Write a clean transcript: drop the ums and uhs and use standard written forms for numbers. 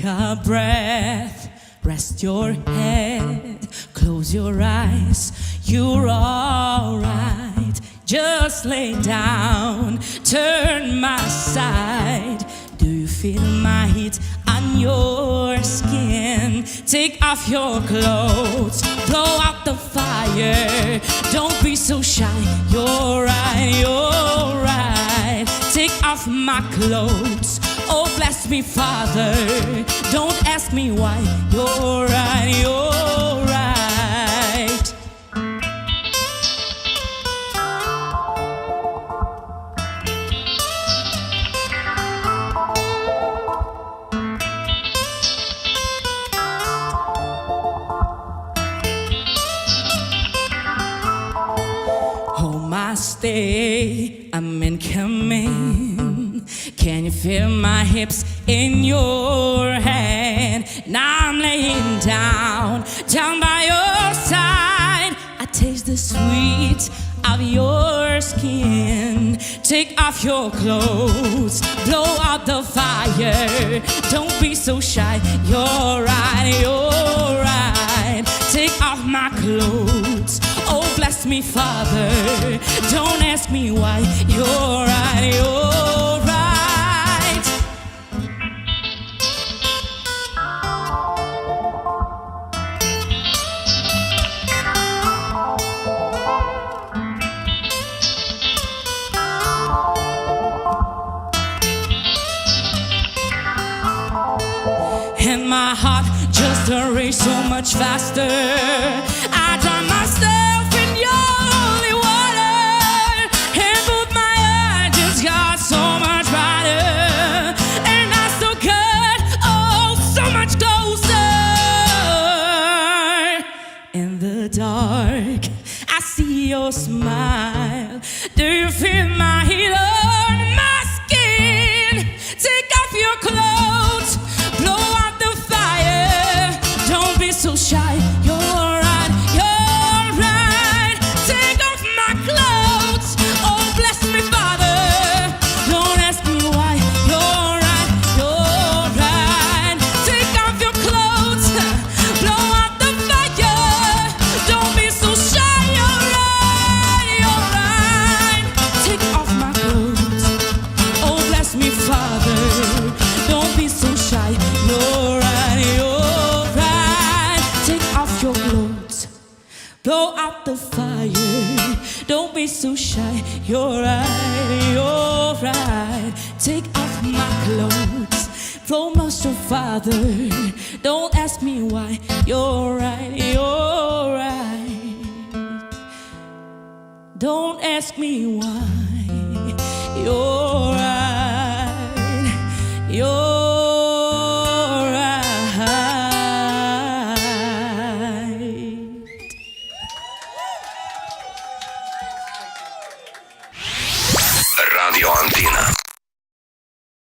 Take a breath, rest your head, close your eyes, you're alright. Just lay down, turn my side. Do you feel my heat on your skin? Take off your clothes, blow out the fire. Don't be so shy, you're right, you're right. Take off my clothes, oh bless me Father. Don't ask me why, you're right, you're right. Home I stay, I'm incoming. Can you feel my hips in your hand? Now I'm laying down, down by your side. I taste the sweet of your skin. Take off your clothes, blow out the fire. Don't be so shy, you're right, you're right. Take off my clothes, oh bless me Father. Don't ask me why, you're right, you're right. And my heart just raced so much faster. I drown myself in your holy water, and both my eyes just got so much brighter. And I so good, oh, so much closer. In the dark, I see your smile. Do you feel my heat on my skin? Take off your clothes, blow out the fire. Don't be so shy, you're right, you're right. Take off my clothes, oh bless me Father. Don't ask me why, you're right, you're right. Take off your clothes, blow out the fire. Don't be so shy, you're right, you're right. Take off my clothes, oh bless me Father. Don't be so shy, you're right, you're right. Take off your clothes, blow out the fire. Don't be so shy, you're right, you're right. Take off my clothes, blow Master Father. Don't ask me why, you're right, you're right. Don't ask me why, you're